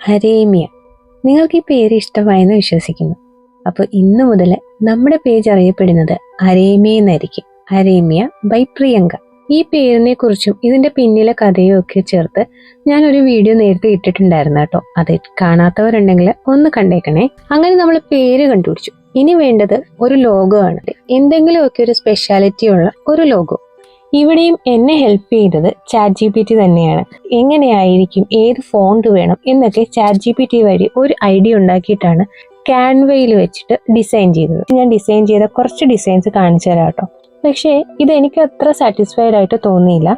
ഹരേമ്യ. നിങ്ങൾക്ക് ഈ പേര് ഇഷ്ടമായെന്ന് വിശ്വസിക്കുന്നു. അപ്പോൾ ഇന്നു മുതൽ നമ്മുടെ പേജ് അറിയപ്പെടുന്നത് ഹരേമ്യ എന്നായിരിക്കും. ഹരേമ്യ ബൈ പ്രിയങ്ക. ഈ പേരിനെ കുറിച്ചും ഇതിന്റെ പിന്നിലെ കഥയും ഒക്കെ ചേർത്ത് ഞാനൊരു വീഡിയോ നേരത്തെ ഇട്ടിട്ടുണ്ടായിരുന്നു കേട്ടോ. അത് കാണാത്തവരുണ്ടെങ്കിൽ ഒന്ന് കണ്ടേക്കണേ. അങ്ങനെ നമ്മൾ പേര് കണ്ടുപിടിച്ചു. ഇനി വേണ്ടത് ഒരു ലോഗോ ആണ്. എന്തെങ്കിലുമൊക്കെ ഒരു സ്പെഷ്യാലിറ്റി ഉള്ള ഒരു ലോഗോ. ഇവിടെയും എന്നെ ഹെൽപ്പ് ചെയ്തത് ChatGPT തന്നെയാണ്. എങ്ങനെയായിരിക്കും, ഏത് ഫോണ്ട് വേണം എന്നൊക്കെ ChatGPT വഴി ഒരു ഐഡിയ ഉണ്ടാക്കിയിട്ടാണ് ക്യാൻവയിൽ വെച്ചിട്ട് ഡിസൈൻ ചെയ്തത്. ഞാൻ ഡിസൈൻ ചെയ്ത കുറച്ച് ഡിസൈൻസ് കാണിച്ചു തരാം കേട്ടോ. പക്ഷേ ഇതെനിക്ക് അത്ര സാറ്റിസ്ഫൈഡ് ആയിട്ട് തോന്നിയില്ല.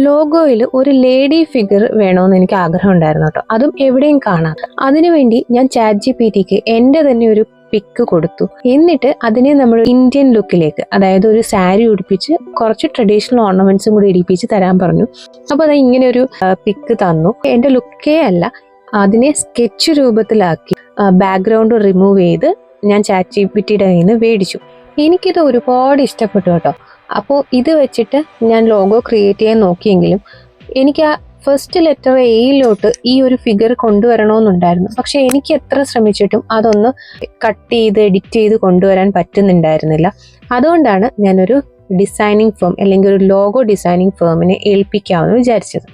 ലോഗോയിൽ ഒരു ലേഡി ഫിഗർ വേണമെന്ന് എനിക്ക് ആഗ്രഹം ഉണ്ടായിരുന്നു കേട്ടോ. അതും എവിടെയും കാണാം. അതിനുവേണ്ടി ഞാൻ ChatGPTക്ക് എൻ്റെ തന്നെ ഒരു പിക്ക് കൊടുത്തു. എന്നിട്ട് അതിനെ നമ്മൾ ഇന്ത്യൻ ലുക്കിലേക്ക്, അതായത് ഒരു സാരി ഉടുപ്പിച്ച് കുറച്ച് ട്രഡീഷണൽ ഓർണമെന്റ്സും കൂടി ഇടിപ്പിച്ച് തരാൻ പറഞ്ഞു. അപ്പോൾ അത് ഇങ്ങനെ ഒരു പിക്ക് തന്നു. എൻ്റെ ലുക്കേ അല്ല, അതിനെ സ്കെച്ച് രൂപത്തിലാക്കി ബാക്ക്ഗ്രൗണ്ട് റിമൂവ് ചെയ്ത് ഞാൻ ChatGPTയുടെ കയ്യിൽ നിന്ന് മേടിച്ചു. എനിക്കിത് ഒരുപാട് ഇഷ്ടപ്പെട്ടു കേട്ടോ. അപ്പോൾ ഇത് വെച്ചിട്ട് ഞാൻ ലോഗോ ക്രിയേറ്റ് ചെയ്യാൻ നോക്കിയെങ്കിലും എനിക്ക് ആ ഫസ്റ്റ് ലെറ്റർ എയിലോട്ട് ഈ ഒരു ഫിഗർ കൊണ്ടുവരണമെന്നുണ്ടായിരുന്നു. പക്ഷെ എനിക്ക് എത്ര ശ്രമിച്ചിട്ടും അതൊന്ന് കട്ട് ചെയ്ത് എഡിറ്റ് ചെയ്ത് കൊണ്ടുവരാൻ പറ്റുന്നുണ്ടായിരുന്നില്ല. അതുകൊണ്ടാണ് ഞാനൊരു ഡിസൈനിങ് ഫേം അല്ലെങ്കിൽ ഒരു ലോഗോ ഡിസൈനിങ് ഫേമിനെ ഏൽപ്പിക്കാമെന്ന് വിചാരിച്ചത്.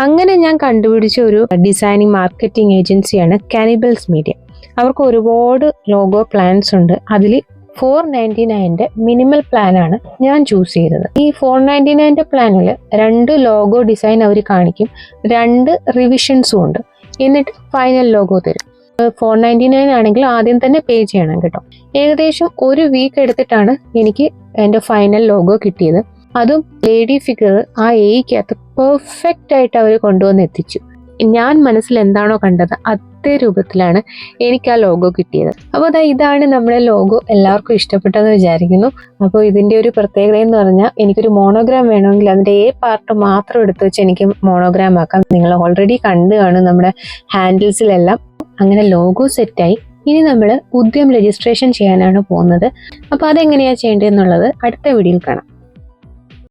അങ്ങനെ ഞാൻ കണ്ടുപിടിച്ച ഒരു ഡിസൈനിങ് മാർക്കറ്റിംഗ് ഏജൻസിയാണ് കാനിബൽസ് മീഡിയ. അവർക്ക് ഒരുപാട് ലോഗോ പ്ലാൻസ് ഉണ്ട്. അതിൽ 499 മിനിമൽ പ്ലാനാണ് ഞാൻ ചൂസ് ചെയ്തത്. ഈ 499 പ്ലാനിൽ 2 ലോഗോ ഡിസൈൻ അവർ കാണിക്കും, 2 റിവിഷൻസും ഉണ്ട്. എന്നിട്ട് ഫൈനൽ ലോഗോ തരും. 499 ആണെങ്കിൽ ആദ്യം തന്നെ പേ ചെയ്യണം കേട്ടോ. ഏകദേശം ഒരു വീക്ക് എടുത്തിട്ടാണ് എനിക്ക് എൻ്റെ ഫൈനൽ ലോഗോ കിട്ടിയത്. അതും ലേഡി ഫിഗർ ആ എയ്ക്കകത്ത് പെർഫെക്റ്റ് ആയിട്ട് അവർ കൊണ്ടുവന്ന് എത്തിച്ചു. ഞാൻ മനസ്സിൽ എന്താണോ കണ്ടത് അതേ രൂപത്തിലാണ് എനിക്ക് ആ ലോഗോ കിട്ടിയത്. അപ്പോൾ ഇതാണ് നമ്മുടെ ലോഗോ. എല്ലാവർക്കും ഇഷ്ടപ്പെട്ടെന്ന് വിചാരിക്കുന്നു. അപ്പോൾ ഇതിൻ്റെ ഒരു പ്രത്യേകത എന്ന് പറഞ്ഞാൽ, എനിക്കൊരു മോണോഗ്രാം വേണമെങ്കിൽ അതിൻ്റെ പാർട്ട് മാത്രം എടുത്ത് വെച്ച് എനിക്ക് മോണോഗ്രാം ആക്കാം. നിങ്ങൾ ഓൾറെഡി കണ്ടു കാണും നമ്മുടെ ഹാൻഡിൽസിലെല്ലാം. അങ്ങനെ ലോഗോ സെറ്റായി. ഇനി നമ്മൾ ഉദ്യം രജിസ്ട്രേഷൻ ചെയ്യാനാണ് പോകുന്നത്. അപ്പോൾ അതെങ്ങനെയാണ് ചെയ്യേണ്ടതെന്നുള്ളത് അടുത്ത വീഡിയോയിൽ കാണാം.